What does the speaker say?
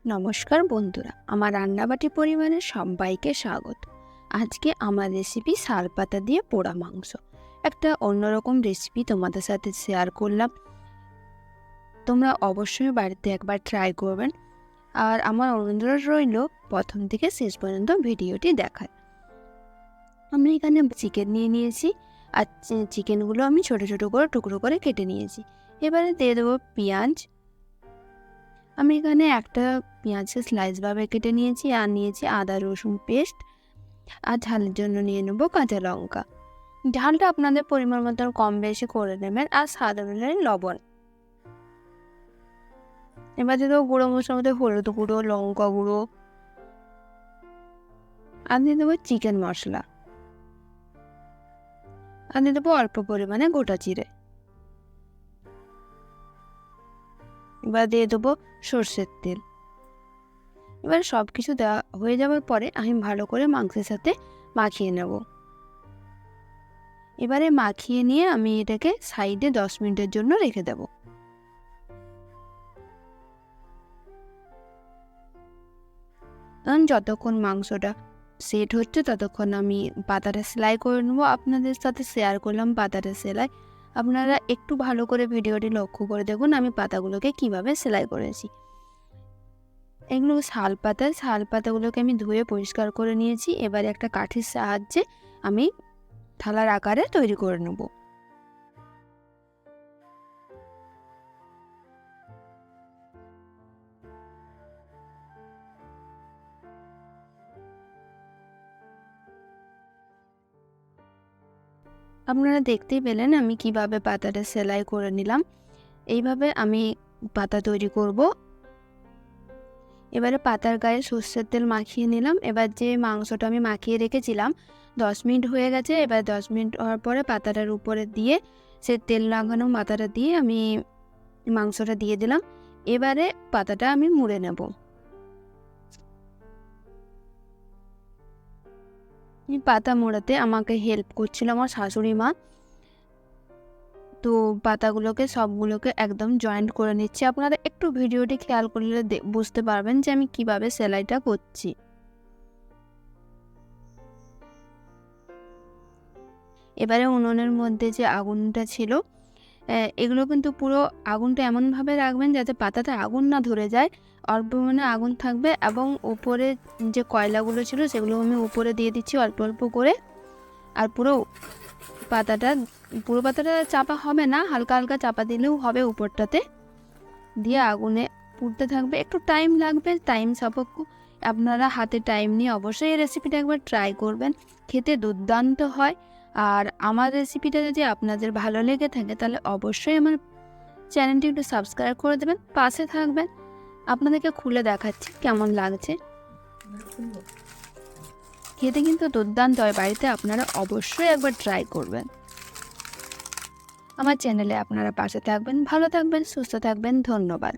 নমস্কার বন্ধুরা, আমার রান্নাবাটি পরিবারের সবাইকে স্বাগত। আজকে আমার রেসিপি শাল পাতা দিয়ে পোড়া মাংস। একটা অন্যরকম রেসিপি তোমাদের সাথে শেয়ার করলাম। তোমরা অবশ্যই বাড়িতে একবার ট্রাই করবেন। আর আমার অনুরোধ রইল প্রথম থেকে শেষ পর্যন্ত ভিডিওটি দেখার। আমি এখানে চিকেন নিয়ে নিয়েছি, আর চিকেনগুলো আমি ছোট ছোট করে টুকরো করে কেটে নিয়েছি। এবারে দিয়ে দেবো পেঁয়াজ। আমি এখানে একটা পেঁয়াজকে স্লাইসভাবে কেটে নিয়েছি, আর নিয়েছি আদা রসুন পেস্ট, আর ঝালের জন্য নিয়ে নেব কাঁচা লঙ্কা। ঝালটা আপনাদের পরিমাণ মতন কম বেশি করে নেবেন, আর স্বাদ অনুযায়ী লবণ। এবার দিয়ে দেবো গুঁড়ো মশলার মধ্যে হলুদ গুঁড়ো, লঙ্কা গুঁড়ো, আর দিয়ে দেবো চিকেন মশলা, আর দিয়ে দেবো অল্প পরিমাণে গোটা জিরে। এবার দিয়ে দেবো সর্ষের তেল। এবার সব কিছু দেওয়া হয়ে যাওয়ার পরে আমি ভালো করে মাংসের সাথে মাখিয়ে নেব। এবারে মাখিয়ে নিয়ে আমি এটাকে সাইডে 10 মিনিটের জন্য রেখে দেব। যতক্ষণ মাংসটা সেট হচ্ছে ততক্ষণ আমি পাতাটা সেলাই করে নেব। আপনাদের সাথে শেয়ার করলাম পাতাটা সেলাই। আপনারা একটু ভালো করে ভিডিওটি লক্ষ্য করে দেখুন আমি পাতাগুলোকে কিভাবে সেলাই করেছি। এগুলো শাল পাতাগুলোকে আমি ধুয়ে পরিষ্কার করে নিয়েছি। এবারে একটা কাঠির সাহায্যে আমি থালার আকারে তৈরি করে নেব। আপনারা দেখতেই পেলেন আমি কিভাবে পাতাটা সেলাই করে নিলাম। এইভাবে আমি পাতা তৈরি করব। এবারে পাতার গায়ে সর্ষের তেল মাখিয়ে নিলাম। এবার যে মাংসটা আমি মাখিয়ে রেখেছিলাম 10 মিনিট হয়ে গেছে। এবার 10 মিনিট হওয়ার পরে পাতাটার উপরে দিয়ে সে তেল লাগানো পাতাটা দিয়ে আমি মাংসটা দিয়ে দিলাম। এবারে পাতাটা আমি মুড়ে নেব। পাতা মোড়াতে আমাকে হেল্প করছিল আমার শাশুড়ি মা। তো পাতাগুলোকে সবগুলোকে একদম জয়েন্ট করে নিচ্ছি। আপনারা একটু ভিডিওটি খেয়াল করলে বুঝতে পারবেন যে আমি কিভাবে সেলাইটা করছি। এবারে উনুনের মধ্যে যে আগুনটা ছিল, এগুলো কিন্তু পুরো আগুনটা এমনভাবে রাখবেন যাতে পাতাতে আগুন না ধরে যায়। অল্প পরিমাণে আগুন থাকবে, এবং উপরে যে কয়লাগুলো ছিল সেগুলো আমি উপরে দিয়ে দিচ্ছি অল্প অল্প করে। আর পুরো পাতাটা চাপা হবে না, হালকা হালকা চাপা দিলেও হবে। উপরটাতে দিয়ে আগুনে পুড়তে থাকবে। একটু টাইম লাগবে, টাইম সাপেক্ষ। আপনারা হাতে টাইম নিয়ে অবশ্যই এই রেসিপিটা একবার ট্রাই করবেন। খেতে দুর্দান্ত হয়। আর আমার রেসিপিটা যদি আপনাদের ভালো লেগে থাকে তাহলে অবশ্যই আমার চ্যানেলটি একটু সাবস্ক্রাইব করে দেবেন, পাশে থাকবেন। আপনাদেরকে খুলে দেখাচ্ছি কেমন লাগছে। খেতে কিন্তু দুর্দান্ত হয়, বাড়িতে আপনারা অবশ্যই একবার ট্রাই করবেন। আমার চ্যানেলে আপনারা পাশে থাকবেন, ভালো থাকবেন, সুস্থ থাকবেন। ধন্যবাদ।